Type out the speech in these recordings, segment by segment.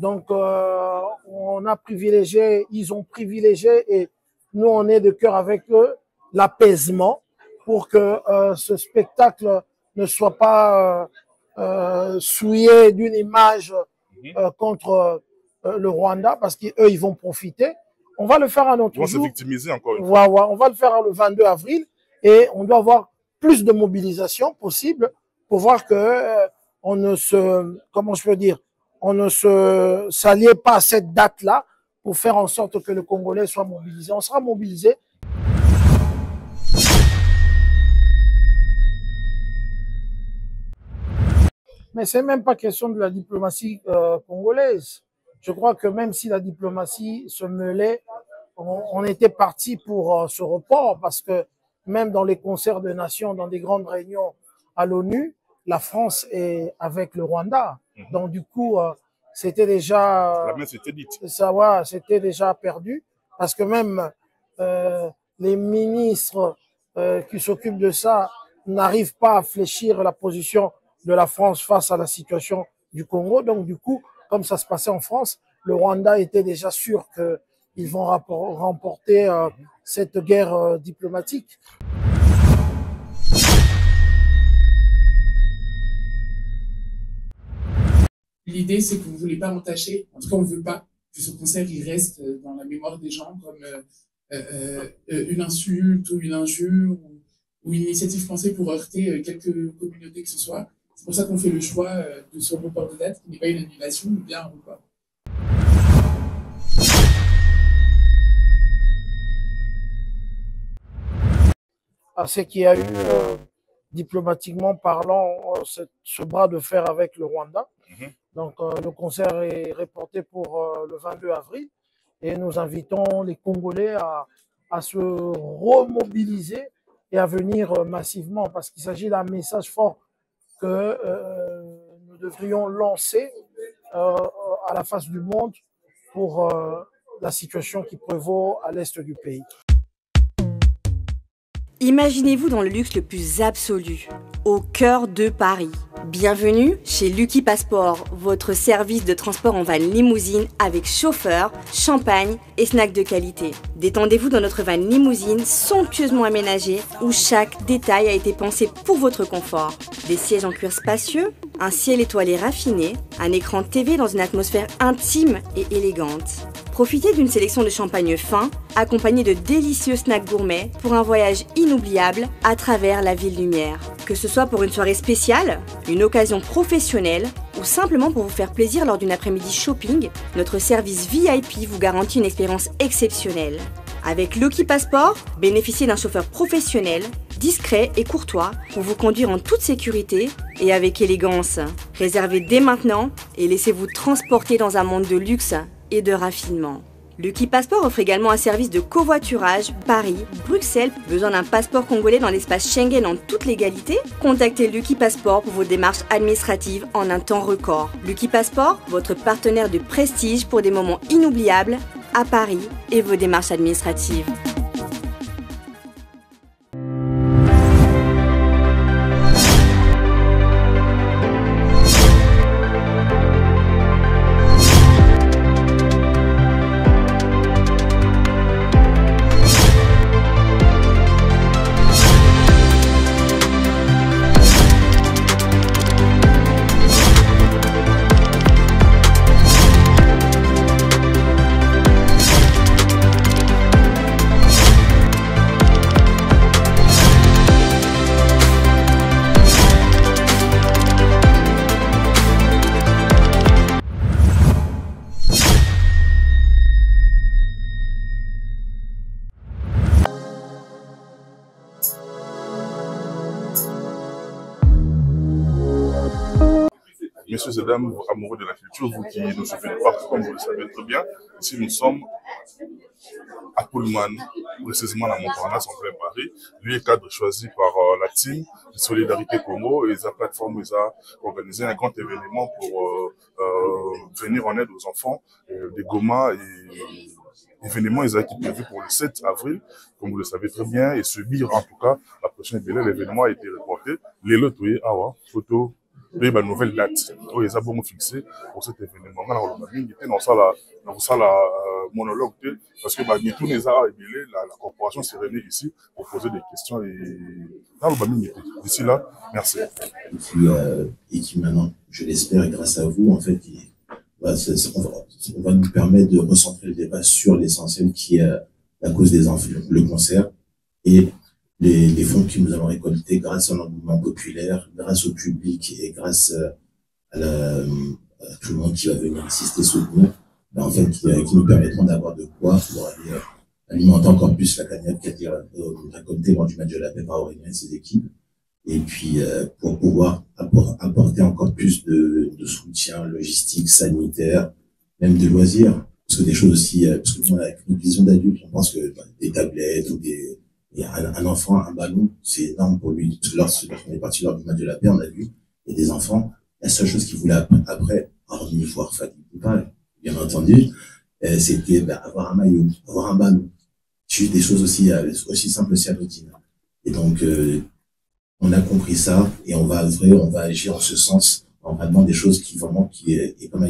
Donc, on a privilégié, ils ont privilégié et nous, on est de cœur avec eux, l'apaisement pour que ce spectacle ne soit pas souillé d'une image contre le Rwanda parce qu'eux, ils vont profiter. On va le faire à notre jour. Ils vont se victimiser encore une fois. On va le faire le 22 avril et on doit avoir plus de mobilisation possible pour voir que on ne se, comment je peux dire, on ne se s'allie pas à cette date-là pour faire en sorte que le Congolais soit mobilisé. On sera mobilisé. Mais c'est même pas question de la diplomatie congolaise. Je crois que même si la diplomatie se mêlait, on était parti pour ce report parce que même dans les concerts de nations, dans des grandes réunions à l'ONU, la France est avec le Rwanda. Donc du coup, c'était déjà, la messe était dite. Ça, ouais, c'était déjà perdu parce que même les ministres qui s'occupent de ça n'arrivent pas à fléchir la position de la France face à la situation du Congo. Donc du coup, comme ça se passait en France, le Rwanda était déjà sûr qu'ils vont remporter cette guerre diplomatique. L'idée, c'est que vous ne voulez pas entacher, en tout cas on ne veut pas que ce concert il reste dans la mémoire des gens comme une insulte ou une injure ou une initiative pensée pour heurter quelque communauté que ce soit. C'est pour ça qu'on fait le choix de ce report de date, qui n'est pas une annulation, mais bien un report. C'est qu'il y a eu, diplomatiquement parlant, ce bras de fer avec le Rwanda. Donc, le concert est reporté pour le 22 avril et nous invitons les Congolais à se remobiliser et à venir massivement parce qu'il s'agit d'un message fort que nous devrions lancer à la face du monde pour la situation qui prévaut à l'est du pays. Imaginez-vous dans le luxe le plus absolu, au cœur de Paris. Bienvenue chez Lucky Passport, votre service de transport en van limousine avec chauffeur, champagne et snacks de qualité. Détendez-vous dans notre van limousine somptueusement aménagée où chaque détail a été pensé pour votre confort. Des sièges en cuir spacieux, un ciel étoilé raffiné, un écran TV dans une atmosphère intime et élégante. Profitez d'une sélection de champagne fin, accompagné de délicieux snacks gourmets pour un voyage inoubliable à travers la ville lumière. Que ce soit pour une soirée spéciale, une occasion professionnelle ou simplement pour vous faire plaisir lors d'une après-midi shopping, notre service VIP vous garantit une expérience exceptionnelle. Avec Lucky Passport, bénéficiez d'un chauffeur professionnel, discret et courtois pour vous conduire en toute sécurité et avec élégance. Réservez dès maintenant et laissez-vous transporter dans un monde de luxe et de raffinement. Lucky Passport offre également un service de covoiturage Paris, Bruxelles. Besoin d'un passeport congolais dans l'espace Schengen en toute légalité? Contactez Lucky Passport pour vos démarches administratives en un temps record. Lucky Passport, votre partenaire de prestige pour des moments inoubliables à Paris et vos démarches administratives. Messieurs et dames, amoureux de la culture, vous qui nous suivez de partout, comme vous le savez très bien, ici nous sommes à Pullman, précisément à Montparnasse, en plein Paris. Lui est cadre choisi par la team de Solidarité Congo et sa plateforme a organisé un grand événement pour venir en aide aux enfants des Goma et l'événement est prévu pour le 7 avril, comme vous le savez très bien, et subir en tout cas la prochaine délai. L'événement a été reporté. Les lots, oui, photo. une nouvelle date. Oui, ils ont fixé pour cet événement. Dans la monologue, parce que tous les arts et la corporation s'est réunie ici pour poser des questions et d'ici là, merci. Et qui maintenant, je l'espère, grâce à vous, en fait, on va nous permettre de recentrer le débat sur l'essentiel qui est la cause des enfants, le concert et les fonds que nous avons récoltés grâce à l'engouement populaire, grâce au public et grâce à tout le monde qui va venir assister, soutenir, en fait, qui nous permettront d'avoir de quoi pour aller alimenter encore plus la cagnotte qui a été récoltée lors du match de la paix par Aurélien et ses équipes. Et puis, pour pouvoir apporter encore plus de soutien logistique, sanitaire, même de loisirs. Parce que des choses aussi, parce que nous, avec notre vision d'adulte, on pense que des tablettes ou un enfant, un ballon, c'est énorme pour lui. Parce que lorsqu'on est parti lors du match de la paix, on a vu, il y a des enfants, la seule chose qu'ils voulaient après, hormis voir Fatih Poupa, bien entendu, c'était avoir un maillot, avoir un ballon. Juste des choses aussi simples, aussi anodines. Et donc, on a compris ça et on va agir en ce sens, en vraiment des choses comme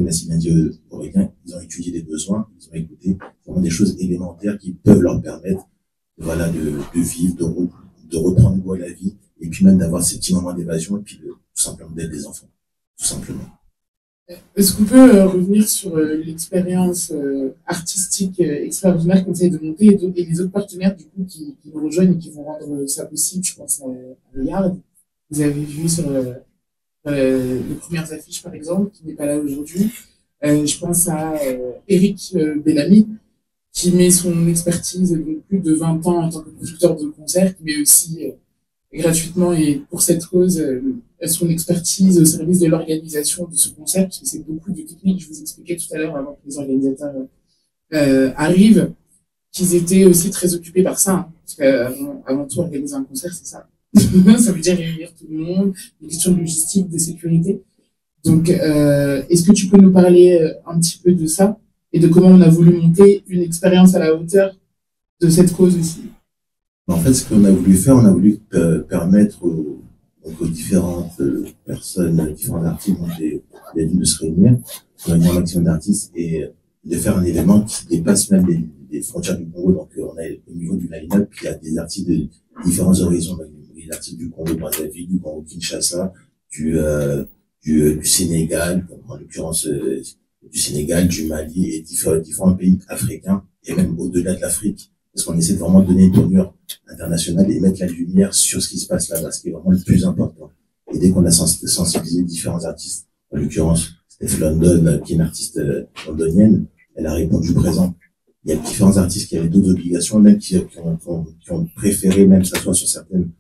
l'a si bien dit Aurélien, ils ont étudié les besoins, ils ont écouté vraiment des choses élémentaires qui peuvent leur permettre, voilà, de vivre, de reprendre goût à la vie et puis même d'avoir ces petits moments d'évasion et puis tout simplement d'être des enfants, tout simplement. Est-ce qu'on peut revenir sur l'expérience artistique extraordinaire qu'on essaie de monter et les autres partenaires du coup qui nous rejoignent et qui vont rendre ça possible? Je pense à Yard. Vous avez vu sur les premières affiches par exemple, qui n'est pas là aujourd'hui. Je pense à Eric Bellamy, qui met son expertise de plus de 20 ans en tant que producteur de concerts, mais aussi gratuitement et pour cette cause, son expertise au service de l'organisation de ce concert, parce que c'est beaucoup de techniques, je vous expliquais tout à l'heure avant que les organisateurs arrivent, qu'ils étaient aussi très occupés par ça, hein, parce qu'avant tout, organiser un concert, c'est ça. Ça veut dire réunir tout le monde, des questions de logistique, de sécurité. Donc, est-ce que tu peux nous parler un petit peu de ça et de comment on a voulu monter une expérience à la hauteur de cette cause aussi? En fait, ce qu'on a voulu faire, on a voulu permettre aux différentes personnes, différents artistes, de se réunir un maximum d'artistes et de faire un événement qui dépasse même les frontières du Congo. Donc, on a au niveau du line-up, puis il y a des artistes de différents horizons. Les artistes du Congo Brazzaville, du Congo Kinshasa, du Sénégal, en l'occurrence du Sénégal, du Mali et différents pays africains et même au-delà de l'Afrique. Parce qu'on essaie de vraiment donner une tournure internationale et mettre la lumière sur ce qui se passe là-bas, ce qui est vraiment le plus important. Et dès qu'on a sensibilisé différents artistes, en l'occurrence Steph London, qui est une artiste londonienne, elle a répondu présent. Il y a différents artistes qui avaient d'autres obligations, même qui ont préféré même s'asseoir sur certaines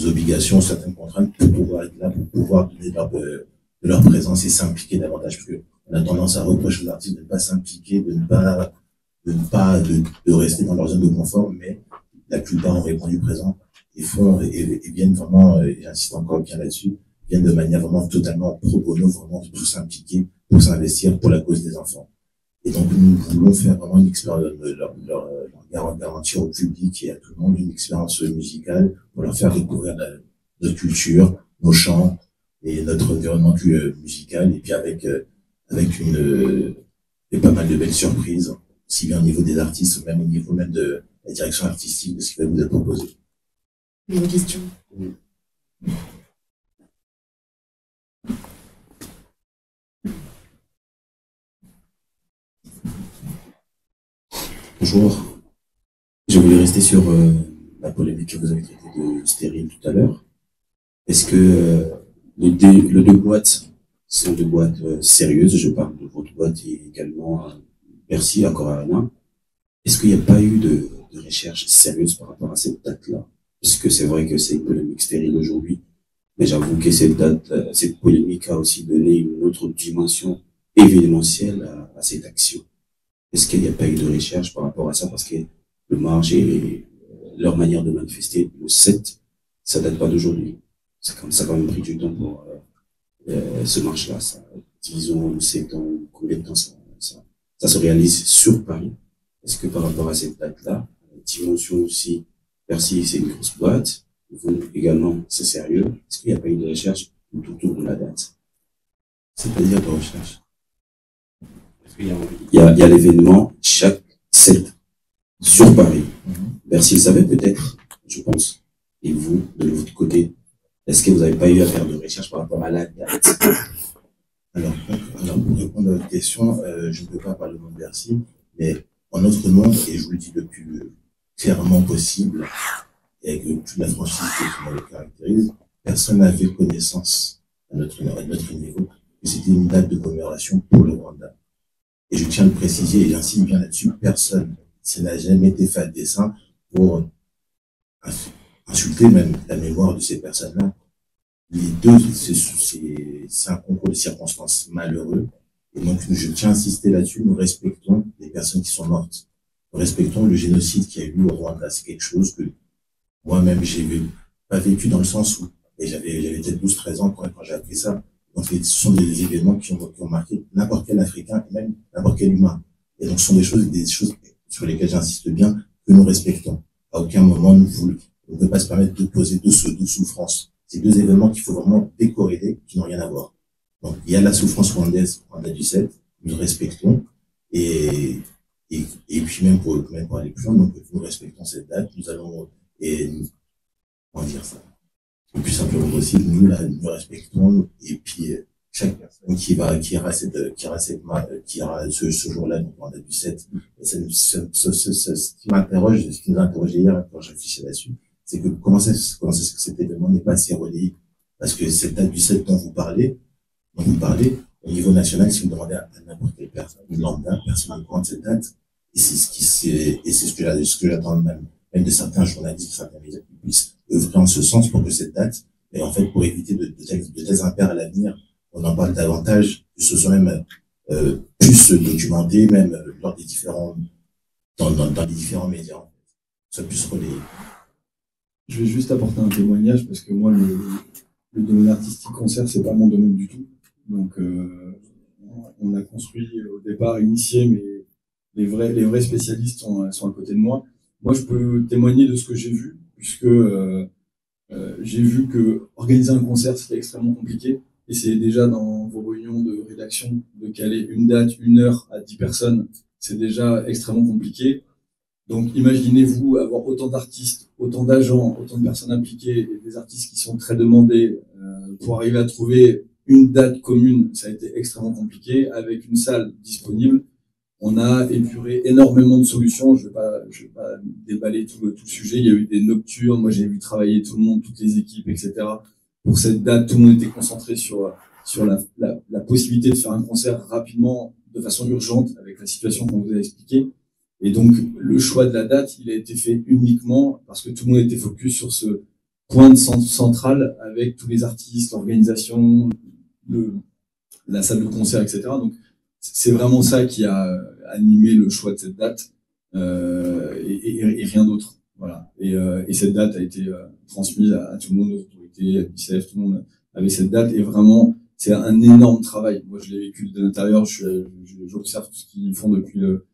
obligations, certaines contraintes pour pouvoir être là, pour pouvoir donner de leur présence et s'impliquer davantage. Parce que on a tendance à reprocher aux artistes de ne pas s'impliquer, de rester dans leur zone de confort, mais la plupart ont répondu présent et viennent vraiment, et j'insiste encore bien là-dessus, viennent de manière vraiment totalement pro bono, vraiment pour s'impliquer, pour s'investir pour la cause des enfants. Et donc, nous voulons faire vraiment une expérience, leur garantir au public et à tout le monde une expérience musicale pour leur faire découvrir notre culture, nos chants et notre environnement musical, et puis avec pas mal de belles surprises, aussi bien au niveau des artistes, même au niveau même de la direction artistique de ce qui va vous être proposé. Une question. Oui. Bonjour. Je voulais rester sur la polémique que vous avez traitée de stérile tout à l'heure. Est-ce que les deux boîtes sont deux boîtes sérieuses? Je parle de votre boîte et également Bercy, Accor Arena. Est-ce qu'il n'y a pas eu de recherche sérieuse par rapport à cette date-là? Parce que c'est vrai que c'est une polémique stérile aujourd'hui, mais j'avoue que cette polémique a aussi donné une autre dimension événementielle à cette action. Est-ce qu'il n'y a pas eu de recherche par rapport à ça? Parce que le marche et leur manière de manifester, le 7, ça date pas d'aujourd'hui. Ça a quand même pris du temps pour ce marche-là. 10 ans, 7 ans, combien de temps ça se réalise sur Paris? Est-ce que par rapport à cette date-là, dimension aussi, Bercy, c'est une grosse boîte, vous également, c'est sérieux. Est-ce qu'il n'y a pas eu de recherche tout autour de la date. C'est-à-dire de recherche. Il y a l'événement chaque 7 sur Paris. Bercy le savait peut-être, je pense. Et vous, de votre côté, est-ce que vous n'avez pas eu à faire de recherche par rapport à la date? Alors, pour répondre à votre question, je ne peux pas parler au nom de Bercy, mais en notre nom, et je vous le dis le plus clairement possible, et avec toute la franchise qui me caractérise, personne n'avait connaissance à notre niveau que c'était une date de commémoration pour le Rwanda. Et je tiens à le préciser, et j'insiste bien là-dessus, personne, ça n'a jamais été fait à dessein pour insulter même la mémoire de ces personnes-là. Les deux, c'est un concours de circonstances malheureux. Et donc, je tiens à insister là-dessus, nous respectons les personnes qui sont mortes. Nous respectons le génocide qui a eu lieu au Rwanda. C'est quelque chose que moi-même, pas vécu dans le sens où, et j'avais peut-être 12-13 ans quand j'ai appris ça. Donc, ce sont des événements qui ont marqué n'importe quel Africain et même n'importe quel humain. Et donc, ce sont des choses sur lesquelles j'insiste bien, que nous respectons. À aucun moment, on ne peut pas se permettre de poser deux souffrances. C'est deux événements qu'il faut vraiment décorréler, qui n'ont rien à voir. Donc, il y a la souffrance rwandaise, Rwanda du 7, nous respectons, et puis même pour aller plus loin, donc, nous respectons cette date, comment dire ça? Le plus simplement possible, nous respectons, et puis, chaque personne qui ira ce jour-là, donc Rwanda du 7, ce qui m'interroge, ce qui nous a interrogé hier, quand je réfléchis là-dessus, c'est que comment est-ce que cet événement n'est pas assez relayé? Parce que cette date du 7 dont vous parlez, au niveau national, si vous demandez à n'importe quelle personne, lambda, personne ne prend cette date, et c'est ce que j'attends même de certains journalistes, de certains médias qui puissent œuvrer en ce sens pour que cette date, et en fait, pour éviter de tels impairs à l'avenir, on en parle davantage, que ce soit même, plus documenté, même, lors des dans les différents médias, soit plus relayé. Je vais juste apporter un témoignage parce que moi, le domaine artistique concert, c'est pas mon domaine du tout. Donc, on a construit au départ, initié, mais les vrais spécialistes sont à côté de moi. Moi, je peux témoigner de ce que j'ai vu, puisque j'ai vu que organiser un concert, c'était extrêmement compliqué. Et c'est déjà dans vos réunions de rédaction de caler une date, une heure à 10 personnes, c'est déjà extrêmement compliqué. Donc, imaginez-vous avoir autant d'artistes, autant d'agents, autant de personnes impliquées, et des artistes qui sont très demandés, pour arriver à trouver une date commune, ça a été extrêmement compliqué. Avec une salle disponible, on a épuré énormément de solutions. Je vais pas déballer tout le sujet. Il y a eu des nocturnes. Moi, j'ai vu travailler tout le monde, toutes les équipes, etc. Pour cette date, tout le monde était concentré sur la possibilité de faire un concert rapidement, de façon urgente, avec la situation qu'on vous a expliquée. Et donc, le choix de la date, il a été fait uniquement parce que tout le monde était focus sur ce point central avec tous les artistes, l'organisation, la salle de concert, etc. Donc, c'est vraiment ça qui a animé le choix de cette date, et rien d'autre. Voilà. Et cette date a été transmise à tout le monde, aux autorités, à l'UNICEF, tout le monde avait cette date. Et vraiment, c'est un énorme travail. Moi, je l'ai vécu de l'intérieur. J'observe tout ce qu'ils font depuis le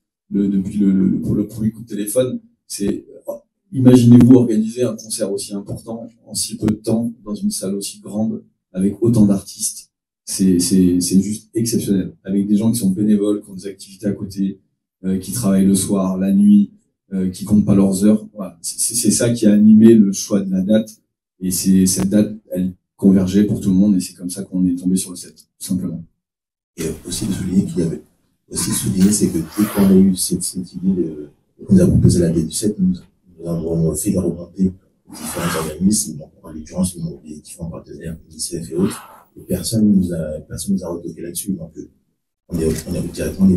premier coup de téléphone. Imaginez-vous organiser un concert aussi important en si peu de temps dans une salle aussi grande avec autant d'artistes. C'est juste exceptionnel. Avec des gens qui sont bénévoles, qui ont des activités à côté, qui travaillent le soir, la nuit, qui comptent pas leurs heures. Voilà. C'est ça qui a animé le choix de la date. Et cette date, elle convergeait pour tout le monde et c'est comme ça qu'on est tombé sur le 7, tout simplement. Et aussi de souligner c'est que dès qu'on a eu cette idée, nous avons posé la date du 7, nous avons fait la remontée aux différents organismes, donc en l'occurrence les différents partenaires, l'UNICEF et autres, et personne nous a retoqué là-dessus, donc on est directement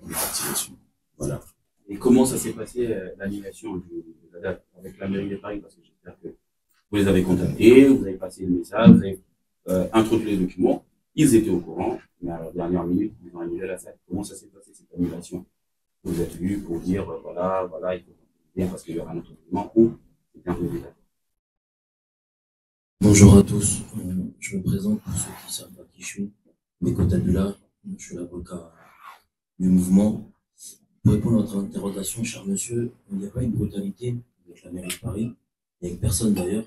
parti là-dessus. Voilà. Et comment ça s'est passé, l'annulation de la date avec la mairie de Paris? Parce que j'espère que vous les avez contactés, vous avez passé le message, vous avez introduit les documents, ils étaient au courant, mais à la dernière minute, ils ont annulé la salle. Comment ça s'est passé cette annulation? Vous êtes venu pour dire, voilà, il faut bien parce qu'il y aura un autre document ou c'est un peu détaillé. Bonjour à tous, je me présente pour ceux qui ne savent pas qui je suis. Meko Tadula, je suis l'avocat du mouvement. Pour répondre à votre interrogation, cher monsieur, il n'y a pas une brutalité avec la mairie de Paris, et avec personne d'ailleurs.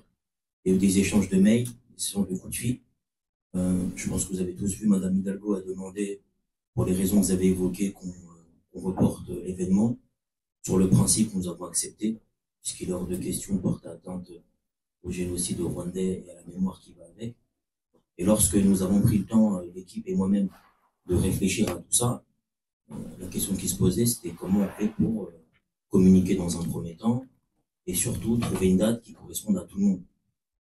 Il y a eu des échanges de mails, des échanges de coups de fil. Je pense que vous avez tous vu, Madame Hidalgo a demandé, pour les raisons que vous avez évoquées, qu'on reporte l'événement. Sur le principe, nous avons accepté, puisqu'il est hors de question de porter atteinte au génocide rwandais et à la mémoire qui va avec. Et lorsque nous avons pris le temps, l'équipe et moi-même, de réfléchir à tout ça, la question qui se posait, c'était comment on fait pour communiquer dans un premier temps et surtout trouver une date qui corresponde à tout le monde.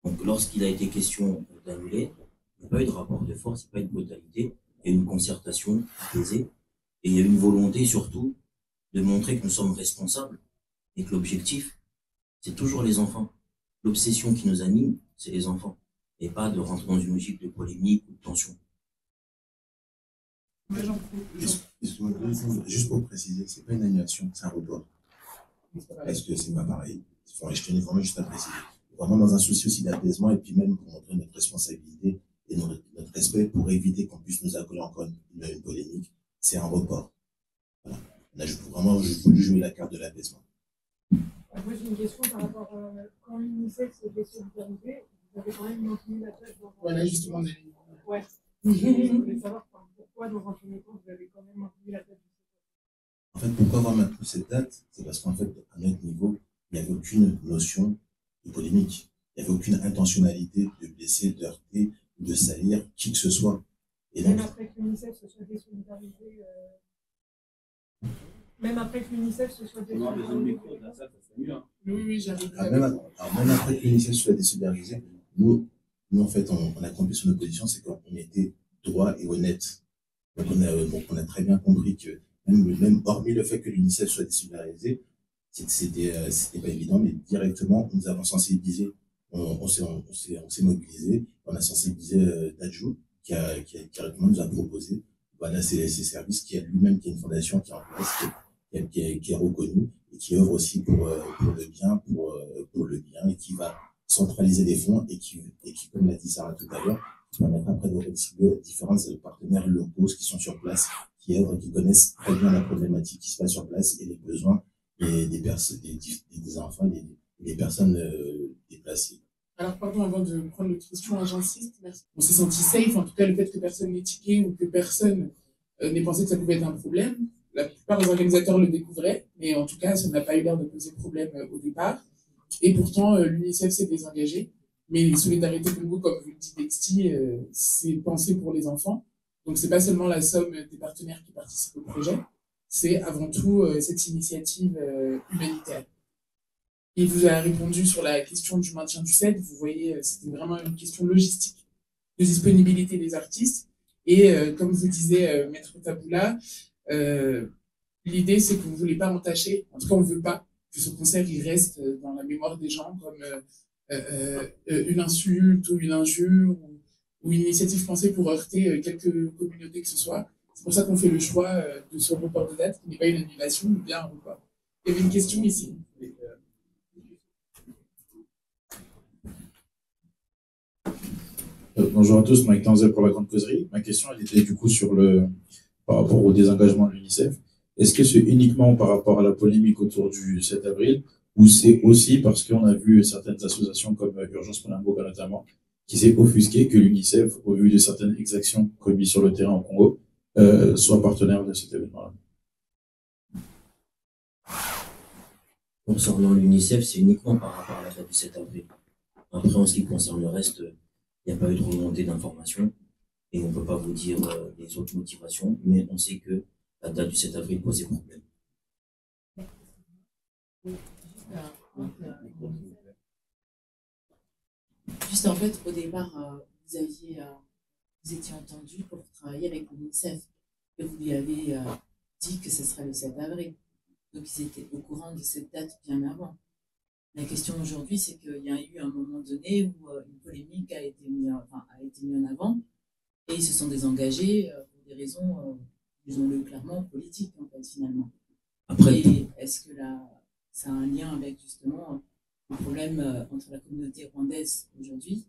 Donc lorsqu'il a été question d'annuler, il n'y a pas eu de rapport de force, il n'y a pas eu de brutalité, il y a eu une concertation apaisée et il y a eu une volonté surtout de montrer que nous sommes responsables et que l'objectif, c'est toujours les enfants. L'obsession qui nous anime, c'est les enfants et pas de rentrer dans une logique de polémique ou de tension. Juste pour préciser, c'est pas une annulation, c'est un report. Parce que c'est pas pareil. Je tenais vraiment juste à préciser. Vraiment dans un souci aussi d'apaisement et puis même pour montrer notre responsabilité et notre respect pour éviter qu'on puisse nous accoler encore une polémique. C'est un report. Voilà. Là, je voulais jouer la carte de l'apaisement. Moi, j'ai une question par rapport à quand l'UNICEF s'est désolidarisé, vous avez quand même maintenu la tâche dans. Voilà, justement. Ouais. Je voulais savoir pourquoi, dans un premier temps, vous avez quand même maintenu la tâche. En fait, pourquoi avoir maintenu cette date? C'est parce qu'en fait, à notre niveau, il n'y avait aucune notion de polémique. Il n'y avait aucune intentionnalité de blesser, de heurter, de salir qui que ce soit. Et même après que l'UNICEF se soit désolidarisé. Même après que l'UNICEF se soit désolidarisé. Oui, j'arrive. Même après que l'UNICEF soit désolidarisé, nous, en fait, on a compris sur nos positions, c'est qu'on était droit et honnête. Donc, on a très bien compris que, même hormis le fait que l'UNICEF soit désolidarisé, c'était pas évident, mais directement, nous avons sensibilisé, on s'est mobilisé, on a sensibilisé Dadjou, qui nous a proposé, voilà, ces services, qui a lui-même, qui est une fondation qui est en place, qui est reconnue, et qui œuvre aussi pour le bien, et qui va centraliser des fonds, et qui, comme l'a dit Sarah tout à l'heure, qui permettra après de redistribuer différents partenaires locaux qui sont sur place, qui œuvrent, qui connaissent très bien la problématique qui se passe sur place et les besoins des enfants et des personnes déplacées. Alors, pardon, avant de prendre l'autre question, j'insiste. On s'est senti safe, en tout cas, le fait que personne n'ait tiqué ou que personne n'ait pensé que ça pouvait être un problème. La plupart des organisateurs le découvraient, mais en tout cas, ça n'a pas eu l'air de poser problème au départ. Et pourtant, l'UNICEF s'est désengagé. Mais les solidarités Congo, comme vous le dit Dexty, c'est pensé pour les enfants. Donc, c'est pas seulement la somme des partenaires qui participent au projet, c'est avant tout cette initiative humanitaire. Il vous a répondu sur la question du maintien du CED. Vous voyez, c'était vraiment une question logistique de disponibilité des artistes. Et comme vous disait Maître Taboula, l'idée, c'est que vous ne voulez pas entacher, en tout cas, on ne veut pas que ce concert il reste dans la mémoire des gens comme une insulte ou une injure ou une initiative pensée pour heurter quelque communauté que ce soit. C'est pour ça qu'on fait le choix de ce report de date, qui n'est pas une annulation, mais bien un report. Il y avait une question ici. Bonjour à tous, Mike Tanzer pour la Grande Causerie. Ma question, elle était du coup par rapport au désengagement de l'UNICEF. Est-ce que c'est uniquement par rapport à la polémique autour du 7 avril ou c'est aussi parce qu'on a vu certaines associations comme Urgence Monamboka notamment qui s'est offusqué que l'UNICEF, au vu de certaines exactions commises sur le terrain au Congo, soit partenaire de cet événement-là? Concernant l'UNICEF, c'est uniquement par rapport à la date du 7 avril. Après, en ce qui concerne le reste, il n'y a pas eu de remontée d'informations et on ne peut pas vous dire les autres motivations, mais on sait que la date du 7 avril posait problème. Juste en fait, au départ, vous étiez entendu pour travailler avec l'UNICEF et vous lui avez dit que ce serait le 7 avril. Donc ils étaient au courant de cette date bien avant. La question aujourd'hui, c'est qu'il y a eu un moment donné où une polémique a été mise en avant et ils se sont désengagés pour des raisons, disons-le clairement, politiques en fait finalement. Après, est-ce que ça a un lien avec justement le problème entre la communauté rwandaise aujourd'hui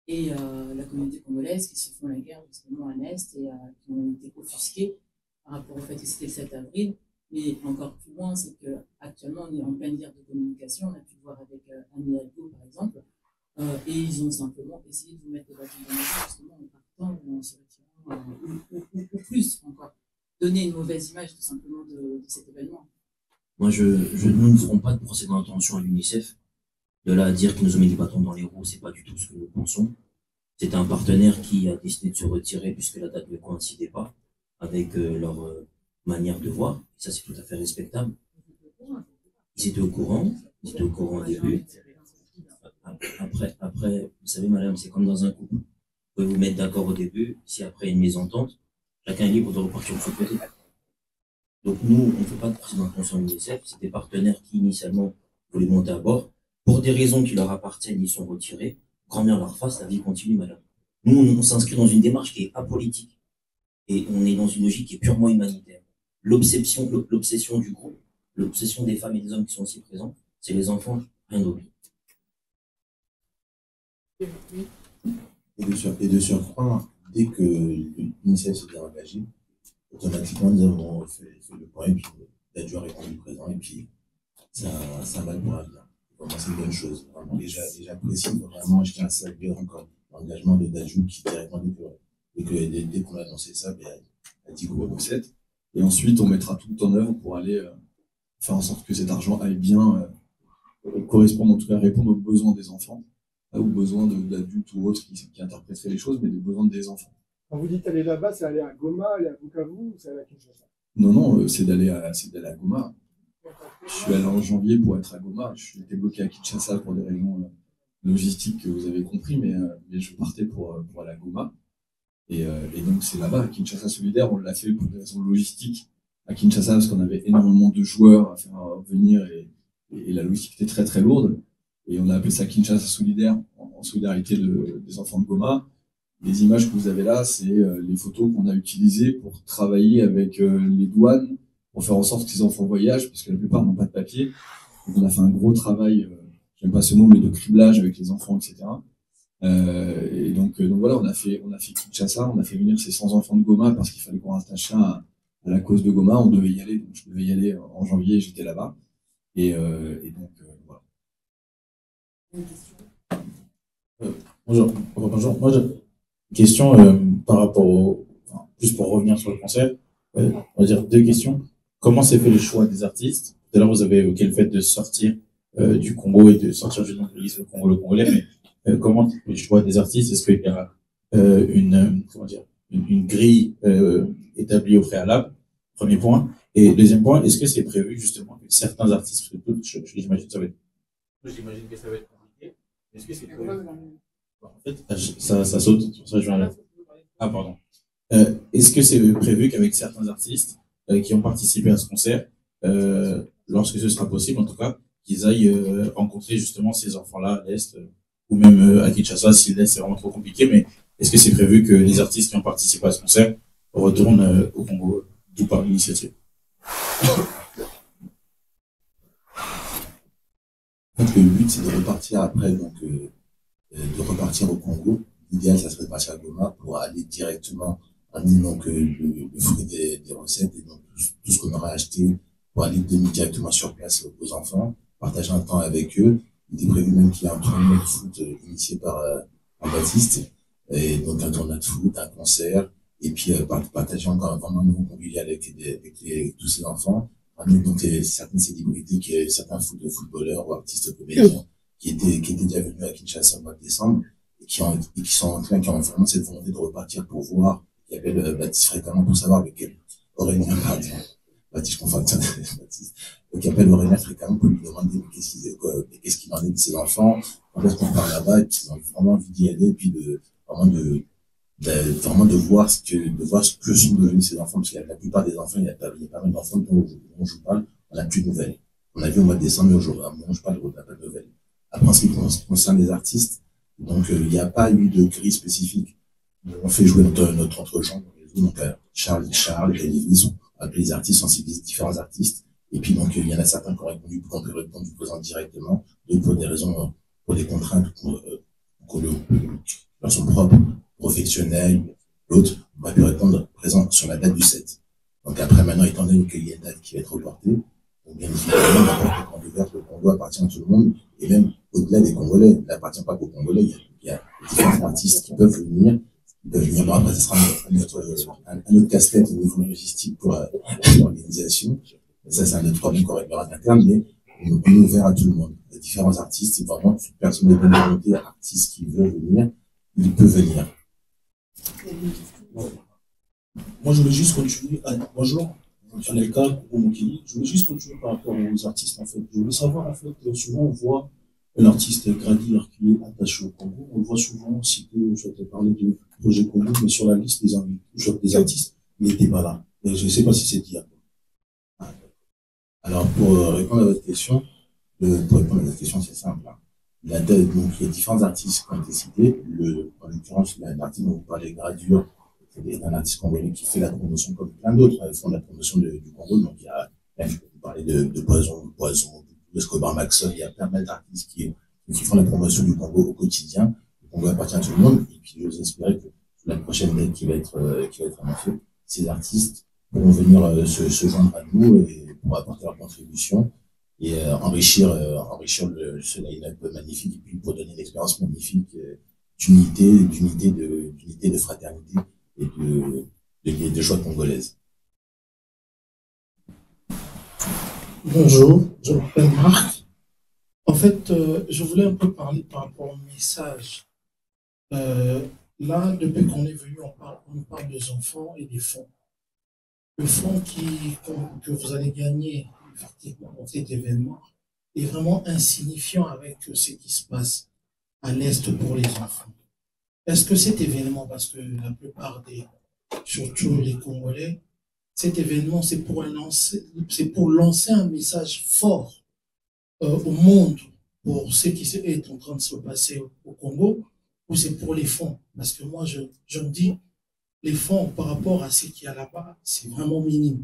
et la communauté congolaise qui se font la guerre justement à l'Est et qui ont été offusqués par rapport au fait que c'était le 7 avril. Mais encore plus loin, c'est qu'actuellement, on est en pleine guerre de communication. On a pu le voir avec Anne Hidalgo, par exemple. et ils ont simplement essayé de vous mettre le bâton dans la roue, justement, en partant ou en se retirant, ou plus encore. Donner une mauvaise image, tout simplement, de cet événement. Moi, nous ne ferons pas de procès d'intention à l'UNICEF. De là à dire qu'ils nous ont mis des bâtons dans les roues, c'est pas du tout ce que nous pensons. C'est un partenaire qui a décidé de se retirer puisque la date ne coïncidait pas avec leur manière de voir. Et ça, c'est tout à fait respectable. Ils étaient au courant au début. Après, vous savez, madame, c'est comme dans un couple. Vous pouvez vous mettre d'accord au début, si après une mésentente, chacun est libre de repartir de son côté. Donc nous, on ne fait pas de prise d'intention à l'UNICEF, c'est des partenaires qui initialement voulaient monter à bord. Pour des raisons qui leur appartiennent, ils sont retirés. Grand bien leur face, la vie continue, madame. Nous, on s'inscrit dans une démarche qui est apolitique. Et on est dans une logique qui est purement humanitaire. L'obsession du groupe, l'obsession des femmes et des hommes qui sont aussi présents, c'est les enfants, rien d'autre. Et de surcroît, dès que l'UNICEF s'est engagé, automatiquement, nous avons fait le point, et puis Dadju a répondu présent, et puis ça va pour l'avenir. C'est une bonne chose. Vraiment, déjà précis, vraiment, je tiens à saluer encore l'engagement de Dadju qui directement dès qu'on a annoncé ça, a dit qu'on va 7. Et ensuite, on mettra tout en œuvre pour aller faire en sorte que cet argent aille bien correspondre, en tout cas répondre aux besoins des enfants, aux besoins d'adultes ou autres qui interpréteraient les choses, mais des besoins des enfants. Quand vous dites aller là-bas, c'est aller à Goma, aller à Bukavu ou c'est aller à Kinshasa? Non, c'est d'aller à Goma. Je suis allé en janvier pour être à Goma. Je suis été bloqué à Kinshasa pour des raisons logistiques que vous avez compris, mais je partais pour aller à Goma. Et donc c'est là-bas, à Kinshasa Solidaire, on l'a fait pour des raisons logistiques à Kinshasa parce qu'on avait énormément de joueurs à faire venir et la logistique était très très lourde. Et on a appelé ça Kinshasa Solidaire en solidarité des enfants de Goma. Les images que vous avez là, c'est les photos qu'on a utilisées pour travailler avec les douanes, pour faire en sorte que ces enfants voyagent, parce que la plupart n'ont pas de papier. Donc on a fait un gros travail, j'aime pas ce mot, mais de criblage avec les enfants, etc. Et donc voilà, on a fait Kinshasa, on a fait venir ces 100 enfants de Goma parce qu'il fallait qu'on rattache ça à la cause de Goma. On devait y aller, donc je devais y aller en janvier, j'étais là-bas. Et donc voilà. Bonjour. Moi, j'ai une question par rapport plus pour revenir sur le concert. On va dire deux questions. Comment s'est fait le choix des artistes? Tout à l'heure, vous avez évoqué le fait de sortir du Congo et de sortir du nom de le Congo, le Congolais, mais comment le choix des artistes? Est-ce qu'il y a une grille établie au préalable? Premier point. Et deuxième point, est-ce que c'est prévu justement que certains artistes, j'imagine que ça va être compliqué. Est-ce que c'est prévu? En fait, ça saute, c'est pour ça que je viens là. Ah, pardon. Est-ce que c'est prévu qu'avec certains artistes qui ont participé à ce concert, lorsque ce sera possible, en tout cas, qu'ils aillent rencontrer justement ces enfants-là à l'Est, ou même à Kinshasa, si l'Est c'est vraiment trop compliqué, mais est-ce que c'est prévu que les artistes qui ont participé à ce concert retournent au Congo, d'où par l'initiative? Donc le but c'est de repartir après, donc de repartir au Congo. L'idéal ça serait de partir à Goma pour aller directement amener donc le fruit des recettes et donc tout ce qu'on aura acheté pour aller donner directement sur place aux enfants, partager un temps avec eux. Il est prévu même qu'il y ait un tournoi de foot initié par Baptiste, et donc un tournoi de foot, un concert, et puis partager encore vraiment un moment convivial avec tous ces enfants. Amener donc certaines célébrités, certains footballeurs ou artistes comédiens qui étaient déjà venus à Kinshasa au mois de décembre et qui ont vraiment cette volonté de repartir pour voir, qui appellent Baptiste fréquemment pour savoir lequel Aurélien, pardon. Baptiste, je confonds Baptiste. Donc, il appelle Aurélien fréquemment pour lui demander qu'est-ce qu'il en est de ses enfants, quand est-ce qu'on part là-bas, et puis ils ont vraiment envie d'y aller, et puis vraiment de voir ce que sont devenus ces enfants, parce qu'il y a la plupart des enfants, il y a pas mal d'enfants dont je vous parle, on n'a plus de nouvelles. On a vu au mois de décembre, mais aujourd'hui, à un moment, je parle, on n'a pas de nouvelles. Après, en ce qui concerne les artistes, donc, il n'y a pas eu de grille spécifique. On fait jouer notre entre-gens, donc, Charles et Lévis ont appelé les artistes, sensibilisent différents artistes. Et puis, donc, il y en a certains qui ont répondu présent directement, d'autres pour des raisons, pour des contraintes, dans son propre, professionnel, l'autre va pu répondre présent sur la date du 7. Donc après, maintenant, étant donné qu'il y a une date qui va être reportée, donc bien évidemment, la porte est ouverte, le Congo appartient à tout le monde, Et même au-delà des Congolais, il n'appartient pas qu'aux Congolais, il y a différents artistes qui peuvent venir. Bon, après, ce sera un autre casse-tête au niveau logistique pour l'organisation. Ça, c'est un autre problème qu'on réglera en interne, mais on est ouvert à tout le monde. Il y a différents artistes, c'est vraiment toute personne de bonne volonté, artiste qui veut venir, il peut venir. Moi, je voulais juste continuer. Bonjour, Anelka, Mokili. Je voulais juste continuer par rapport aux artistes, en fait. Je voulais savoir, en fait, souvent, on voit l'artiste Gradir qui est attaché au Congo. On le voit souvent cité, je vais te parler du projet Congo, mais sur la liste des artistes, il n'était pas là. Et je ne sais pas si c'est dit. Alors, pour répondre à votre question, c'est simple. Donc, il y a différents artistes qui ont été cités. En l'occurrence, l'artiste dont vous parlez, Gradure, c'est un artiste congolais qui fait la promotion comme plein d'autres. Ils font la promotion du Congo. Donc, il y a, vous parlez de Poison, de Escobar Maxon, il y a plein d'artistes qui font la promotion du Congo au quotidien. Le Congo appartient à tout le monde. Et puis, j'ose espérer que la prochaine date qui va être annoncée, ces artistes pourront venir se joindre à nous et pour apporter leur contribution et enrichir ce line-up magnifique et puis pour donner une expérience magnifique d'unité, de fraternité et de joie congolaise. Bonjour, je m'appelle Marc. En fait, je voulais un peu parler par rapport au message. Là, depuis qu'on est venu, on parle des enfants et des fonds. Le fonds que vous allez gagner effectivement dans cet événement est vraiment insignifiant avec ce qui se passe à l'Est pour les enfants. Est-ce que cet événement, parce que la plupart surtout les Congolais, cet événement, c'est pour lancer un message fort au monde pour ce qui est en train de se passer au Congo, ou c'est pour les fonds? Parce que moi, je me dis, les fonds par rapport à ce qu'il y a là-bas, c'est vraiment minime.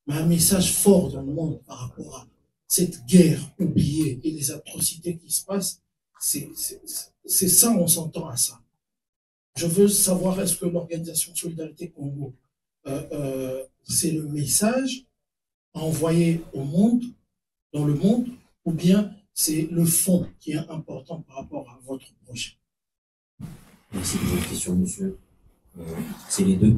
Mais un message fort dans le monde par rapport à cette guerre oubliée et les atrocités qui se passent, c'est ça, on s'entend à ça. Je veux savoir, est-ce que l'organisation Solidarité Congo, c'est le message à envoyer au monde, dans le monde, ou bien c'est le fond qui est important par rapport à votre projet? Merci pour votre question, monsieur. C'est les deux.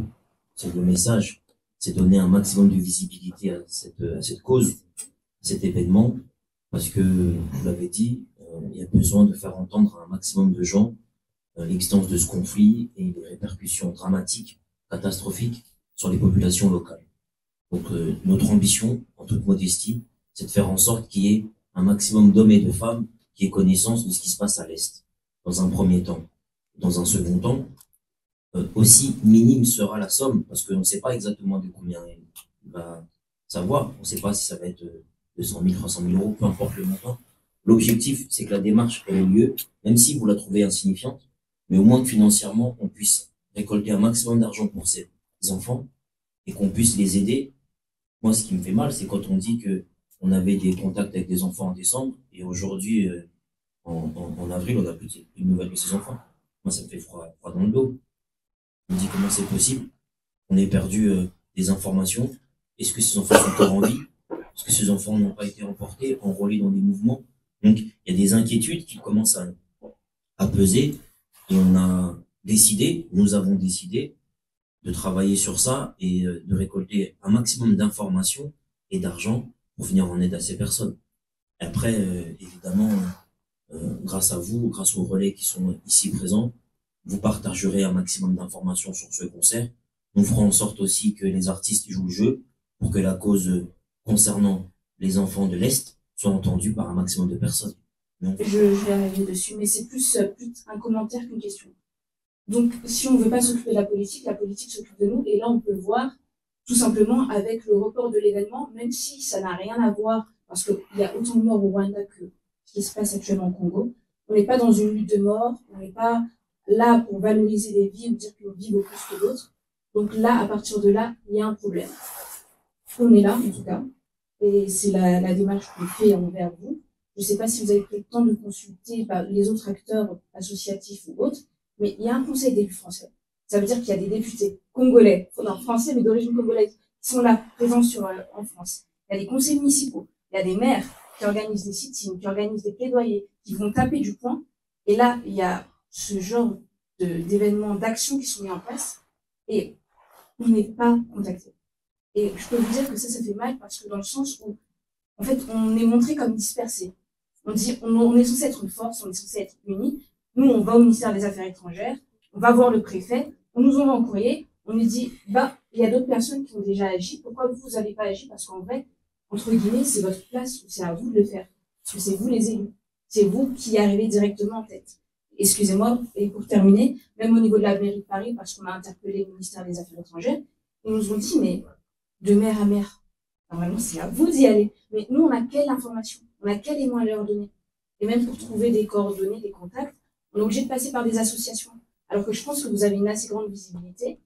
C'est le message. C'est donner un maximum de visibilité à cette cause, à cet événement, parce que, vous l'avez dit, il y a besoin de faire entendre à un maximum de gens l'existence de ce conflit et les répercussions dramatiques, catastrophiques sur les populations locales. Donc, notre ambition, en toute modestie, c'est de faire en sorte qu'il y ait un maximum d'hommes et de femmes qui aient connaissance de ce qui se passe à l'Est, dans un premier temps. Dans un second temps, aussi minime sera la somme, parce qu'on ne sait pas exactement de combien il va savoir. On ne sait pas si ça va être 200 000, 300 000 euros, peu importe le montant. L'objectif, c'est que la démarche ait lieu, même si vous la trouvez insignifiante, mais au moins que financièrement, on puisse récolter un maximum d'argent pour ces enfants et qu'on puisse les aider. Moi, ce qui me fait mal, c'est quand on dit que on avait des contacts avec des enfants en décembre et aujourd'hui, en avril, on n'a plus de nouvelles de ces enfants. Moi, ça me fait froid dans le dos. On me dit comment c'est possible. On ait perdu des informations. Est-ce que ces enfants sont encore en vie? Est-ce que ces enfants n'ont pas été emportés, enrôlés dans des mouvements? Donc, il y a des inquiétudes qui commencent à peser. Et nous avons décidé de travailler sur ça et de récolter un maximum d'informations et d'argent pour venir en aide à ces personnes. Et après, évidemment, grâce à vous, grâce aux relais qui sont ici présents, vous partagerez un maximum d'informations sur ce concert. On fera en sorte aussi que les artistes jouent le jeu pour que la cause concernant les enfants de l'Est soit entendue par un maximum de personnes. Je vais arriver dessus, mais c'est plus un commentaire qu'une question. Donc, si on ne veut pas s'occuper de la politique s'occupe de nous. Et là, on peut le voir tout simplement avec le report de l'événement, même si ça n'a rien à voir, parce qu'il y a autant de morts au Rwanda que ce qui se passe actuellement au Congo. On n'est pas dans une lutte de mort, on n'est pas là pour valoriser les vies ou dire qu'on vit beaucoup plus que d'autres. Donc là, à partir de là, il y a un problème. On est là, en tout cas, et c'est la démarche qu'on fait envers vous. Je ne sais pas si vous avez pris le temps de consulter les autres acteurs associatifs ou autres, mais il y a un conseil d'élus français. Ça veut dire qu'il y a des députés congolais, français mais d'origine congolaise, qui sont là, présents en France. Il y a des conseils municipaux, il y a des maires qui organisent des sit-ins, qui organisent des plaidoyers, qui vont taper du poing. Et là, il y a ce genre d'événements, d'actions qui sont mis en place et on n'est pas contacté. Et je peux vous dire que ça fait mal parce que dans le sens où, en fait, on est montré comme dispersé. On dit, on est censé être une force, on est censé être unis. Nous, on va au ministère des Affaires étrangères, on va voir le préfet, on nous envoie un courrier, on nous dit, bah, il y a d'autres personnes qui ont déjà agi, pourquoi vous n'avez pas agi? Parce qu'en vrai, entre guillemets, c'est votre place, c'est à vous de le faire. Parce que c'est vous les élus. C'est vous qui arrivez directement en tête. Excusez-moi, et pour terminer, même au niveau de la mairie de Paris, parce qu'on a interpellé le ministère des Affaires étrangères, ils nous ont dit, mais de maire à maire, normalement, c'est à vous d'y aller. Mais nous, on a quelle information? On a quel élément à leur donner? Et même pour trouver des coordonnées, des contacts, on est obligé de passer par des associations. Alors que je pense que vous avez une assez grande visibilité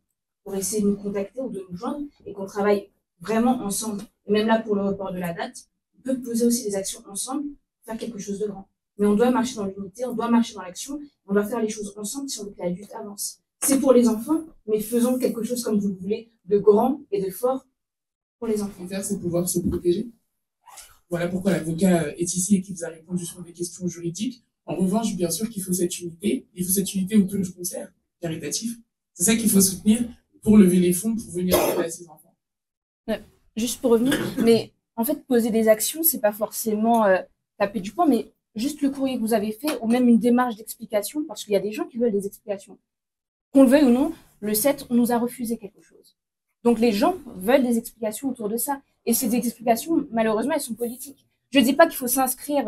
pour essayer de nous contacter ou de nous joindre et qu'on travaille vraiment ensemble. Et même là, pour le report de la date, on peut poser aussi des actions ensemble, faire quelque chose de grand. Mais on doit marcher dans l'unité, on doit marcher dans l'action, on doit faire les choses ensemble si on veut que la lutte avance. C'est pour les enfants, mais faisons quelque chose comme vous le voulez, de grand et de fort pour les enfants. Faire, c'est pouvoir se protéger. Voilà pourquoi l'avocat est ici et qui vous a répondu sur des questions juridiques. En revanche, bien sûr qu'il faut cette unité. Il faut cette unité autour du concert caritatif. C'est ça qu'il faut soutenir pour lever les fonds, pour venir aider à ces enfants. Juste pour revenir, mais en fait, poser des actions, c'est pas forcément taper du poing, mais juste le courrier que vous avez fait, ou même une démarche d'explication, parce qu'il y a des gens qui veulent des explications. Qu'on le veuille ou non, le 7, on nous a refusé quelque chose. Donc les gens veulent des explications autour de ça. Et ces explications, malheureusement, elles sont politiques. Je ne dis pas qu'il faut s'inscrire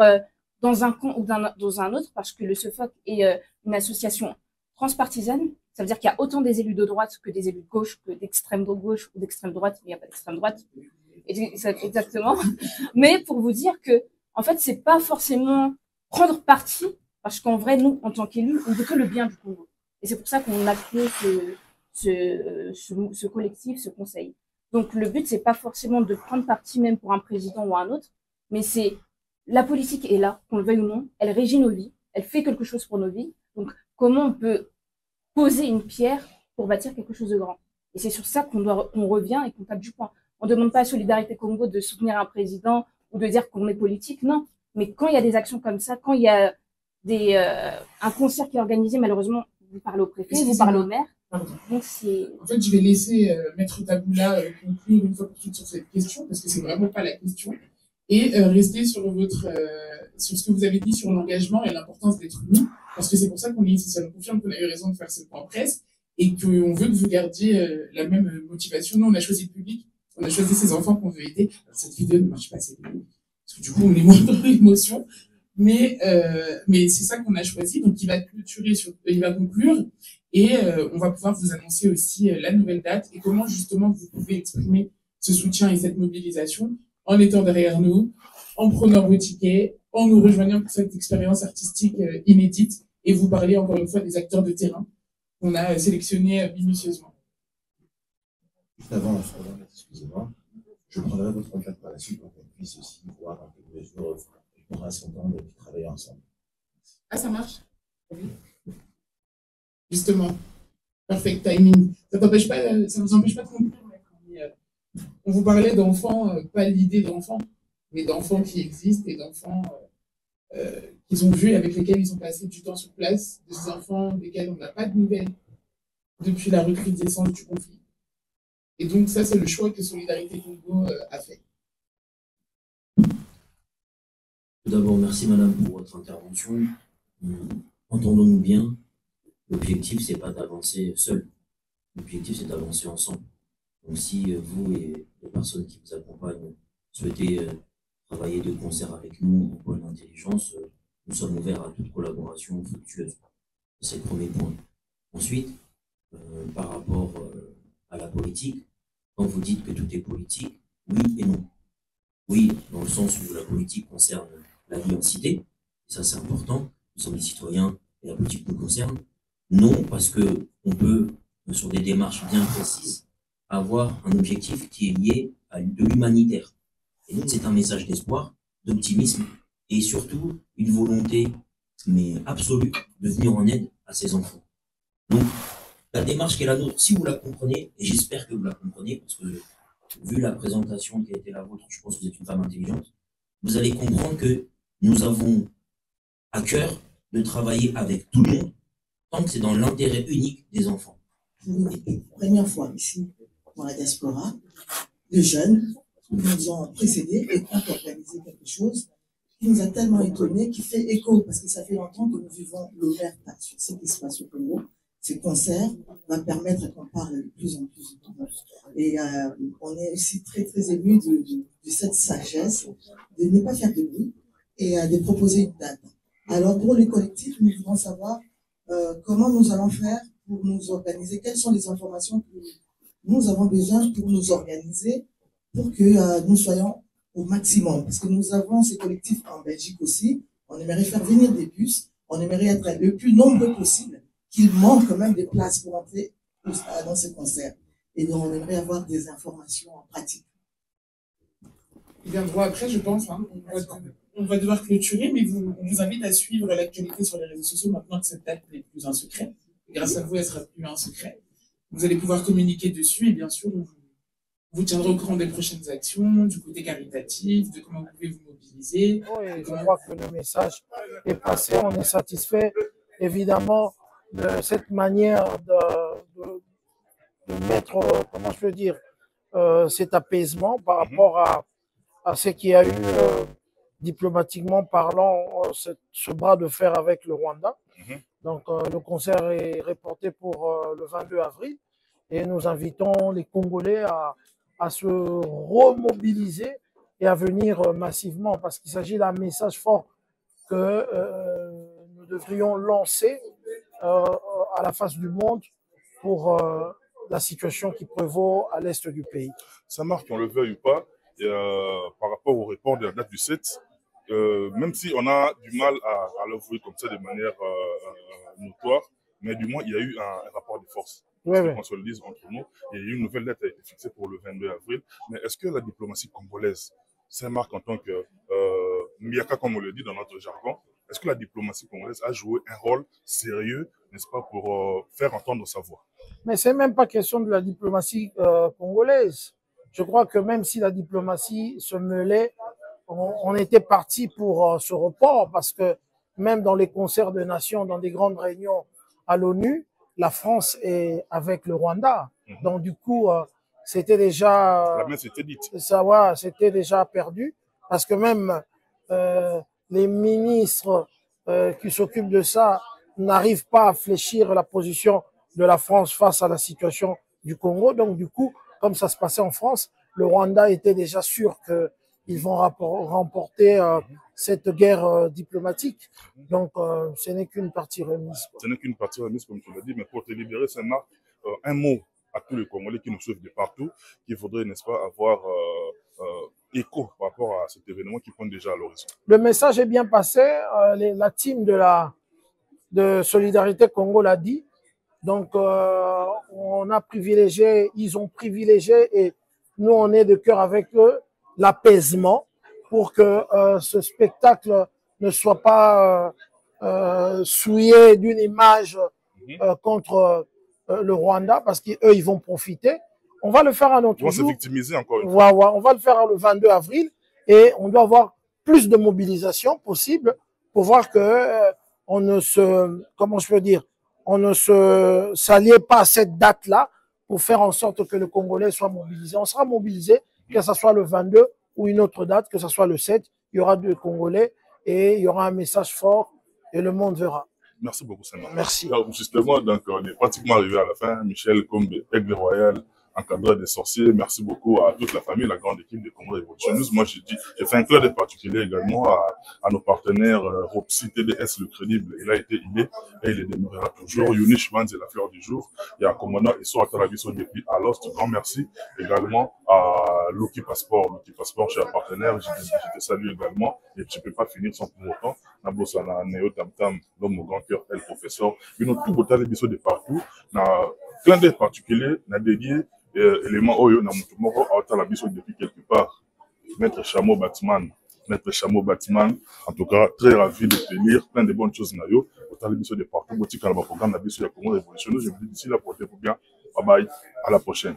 dans un camp ou dans un autre, parce que le SEFOC est une association transpartisane. Ça veut dire qu'il y a autant des élus de droite que des élus de gauche, que d'extrême gauche ou d'extrême droite, mais il n'y a pas d'extrême droite. Exactement. Mais pour vous dire que, en fait, c'est pas forcément prendre parti, parce qu'en vrai, nous, en tant qu'élus, on veut que le bien du Congo. Et c'est pour ça qu'on a créé ce collectif, ce conseil. Donc, le but, c'est pas forcément de prendre parti même pour un président ou un autre, mais c'est la politique est là, qu'on le veuille ou non, elle régit nos vies, elle fait quelque chose pour nos vies. Donc, comment on peut poser une pierre pour bâtir quelque chose de grand? Et c'est sur ça qu'on revient et qu'on tape du poing. On demande pas à Solidarité Congo de soutenir un président ou de dire qu'on est politique, non. Mais quand il y a des actions comme ça, quand il y a un concert qui est organisé, malheureusement, vous parlez au préfet, vous parlez au maire. Donc en fait, je vais laisser Maître Taboula conclure une fois pour toutes sur cette question, parce que c'est vraiment pas la question, et rester sur sur ce que vous avez dit sur l'engagement et l'importance d'être unis, parce que c'est pour ça qu'on est ici. Ça nous confirme qu'on a eu raison de faire ce point presse et qu'on veut que vous gardiez la même motivation. Nous, on a choisi le public, on a choisi ces enfants qu'on veut aider. Alors, cette vidéo ne marche pas assez bien, parce que du coup, on est moins dans l'émotion. Mais c'est ça qu'on a choisi. Donc, il va conclure et on va pouvoir vous annoncer aussi la nouvelle date et comment justement vous pouvez exprimer ce soutien et cette mobilisation en étant derrière nous, en prenant vos tickets, en nous rejoignant pour cette expérience artistique inédite et vous parler encore une fois des acteurs de terrain qu'on a sélectionnés minutieusement. Juste avant, excusez-moi, je prendrai votre contact par la suite pour qu'on puisse aussi voir un peu de mesure. On va s'entendre et puis travailler ensemble. Ah, ça marche? Oui. Justement. Perfect timing. Ça vous empêche pas de conclure, on vous parlait d'enfants, pas l'idée d'enfants, mais d'enfants qui existent et d'enfants qu'ils ont vus et avec lesquels ils ont passé du temps sur place, de ces enfants desquels on n'a pas de nouvelles depuis la recrudescence du conflit. Et donc ça, c'est le choix que Solidarité Congo a fait. Tout d'abord, merci madame pour votre intervention. Entendons-nous bien, l'objectif c'est pas d'avancer seul, l'objectif c'est d'avancer ensemble. Donc si vous et les personnes qui vous accompagnent souhaitez travailler de concert avec nous en bonne intelligence, nous sommes ouverts à toute collaboration fructueuse. C'est le premier point. Ensuite, par rapport à la politique, quand vous dites que tout est politique, oui et non. Oui, dans le sens où la politique concerne la vie en cité, et ça c'est important, nous sommes des citoyens et la politique nous concerne. Non, parce que on peut, sur des démarches bien précises, avoir un objectif qui est lié à de l'humanitaire. Et donc c'est un message d'espoir, d'optimisme et surtout une volonté mais absolue de venir en aide à ces enfants. Donc la démarche qui est la nôtre, si vous la comprenez, et j'espère que vous la comprenez, parce que vu la présentation qui a été la vôtre, je pense que vous êtes une femme intelligente, vous allez comprendre que nous avons à cœur de travailler avec tout le monde, tant que c'est dans l'intérêt unique des enfants. Première fois ici, dans la diaspora, les jeunes nous ont précédés et ont organisé quelque chose qui nous a tellement étonnés, qui fait écho, parce que ça fait longtemps que nous vivons l'omerta sur ce qui se passe au Congo. Ces concerts vont permettre qu'on parle de plus en plus du Congo. Et on est aussi très, très émus de cette sagesse de ne pas faire de bruit et de proposer une date. Alors, pour les collectifs, nous voulons savoir comment nous allons faire pour nous organiser, quelles sont les informations que nous avons besoin pour nous organiser, pour que nous soyons au maximum. Parce que nous avons ces collectifs en Belgique aussi. On aimerait faire venir des bus. On aimerait être le plus nombreux possible, qu'il manque quand même des places pour entrer dans ces concerts. Et donc, on aimerait avoir des informations en pratique. Il viendra après, je pense. Hein. On va devoir clôturer, mais on vous invite à suivre l'actualité sur les réseaux sociaux maintenant que cette date n'est plus un secret. Grâce à vous, elle sera plus un secret. Vous allez pouvoir communiquer dessus et bien sûr, vous tiendrez au courant des prochaines actions, du côté caritatif, de comment vous pouvez vous mobiliser. Oui, je crois que le message est passé. On est satisfait, évidemment, de cette manière de mettre, comment je peux dire, cet apaisement par rapport à ce qu'il y a eu, diplomatiquement parlant, ce bras de fer avec le Rwanda. Donc, le concert est reporté pour le 22 avril et nous invitons les Congolais à se remobiliser et à venir massivement parce qu'il s'agit d'un message fort que nous devrions lancer à la face du monde pour la situation qui prévaut à l'est du pays. Ça marque, qu'on le veuille ou pas, et, par rapport au report de la date du 7, même si on a du mal à l'avouer comme ça de manière notoire, mais du moins il y a eu un rapport de force. Oui, qu'on se le dise entre nous. Et une nouvelle date a été fixée pour le 22 avril. Mais est-ce que la diplomatie congolaise, Saint-Marc en tant que Miaka, comme on le dit dans notre jargon, est-ce que la diplomatie congolaise a joué un rôle sérieux, n'est-ce pas, pour faire entendre sa voix? Mais c'est même pas question de la diplomatie congolaise. Je crois que même si la diplomatie se mêlait, on était parti pour ce report parce que même dans les concerts de nations, dans des grandes réunions à l'ONU, la France est avec le Rwanda. Donc, du coup, c'était déjà... La main s'était dite. Ça, ouais, c'était déjà perdu. Parce que même les ministres qui s'occupent de ça n'arrivent pas à fléchir la position de la France face à la situation du Congo. Donc, du coup, comme ça se passait en France, le Rwanda était déjà sûr qu'ils vont remporter cette guerre diplomatique. Donc, ce n'est qu'une partie remise. Ce n'est qu'une partie remise, comme tu l'as dit, mais pour te libérer, Saint-Marc, un mot à tous les Congolais qui nous suivent de partout, qu'il faudrait, n'est-ce pas, avoir écho par rapport à cet événement qui pointe déjà à l'horizon. Le message est bien passé. La team de Solidarité Congo l'a dit. Donc, on a privilégié, ils ont privilégié et nous, on est de cœur avec eux, l'apaisement pour que ce spectacle ne soit pas souillé d'une image contre le Rwanda parce qu'eux, ils vont profiter. On va le faire à notre jour. Ils vont se victimiser encore une fois. On va le faire le 22 avril et on doit avoir plus de mobilisation possible pour voir que on ne se, comment je peux dire, on ne se s'allie pas à cette date-là pour faire en sorte que le Congolais soit mobilisé. On sera mobilisé, que ce soit le 22 ou une autre date, que ce soit le 7, il y aura deux Congolais et il y aura un message fort et le monde verra. Merci beaucoup, Saint-Marc. Merci. Alors, justement, donc, on est pratiquement arrivé à la fin. Michel Kombe, Aigle Royal, encadreur des sorciers. Merci beaucoup à toute la famille, la grande équipe des Congo Révolutionneuses. Moi, j'ai fait un clin d'œil particulier également à nos partenaires Ropsi, TDS, le crédible. Il a été idée et il demeurera toujours. Yunish Vans et la fleur du jour. Il y a Commandant et Soa Talabiso depuis Alost. Grand merci également à Lucky Passport. Lucky Passport, cher partenaire. Je te salue également. Et je ne peux pas finir sans pour autant. Nabosana, Neo Tam Tam, l'homme au grand cœur, el professeur. Une autre tout Talabiso de partout. Na clin d'œil particulier, na dédié élément oyo na mutu moko aotala biso depuis quelque part. Maître Chameau Batman, en tout cas très ravi de te lire plein de bonnes choses na yo otala biso de partout botika na ba programme na biso ya Congo Révolutionnaire. Je vous dis d'ici là, portez-vous bien, bye bye, à la prochaine.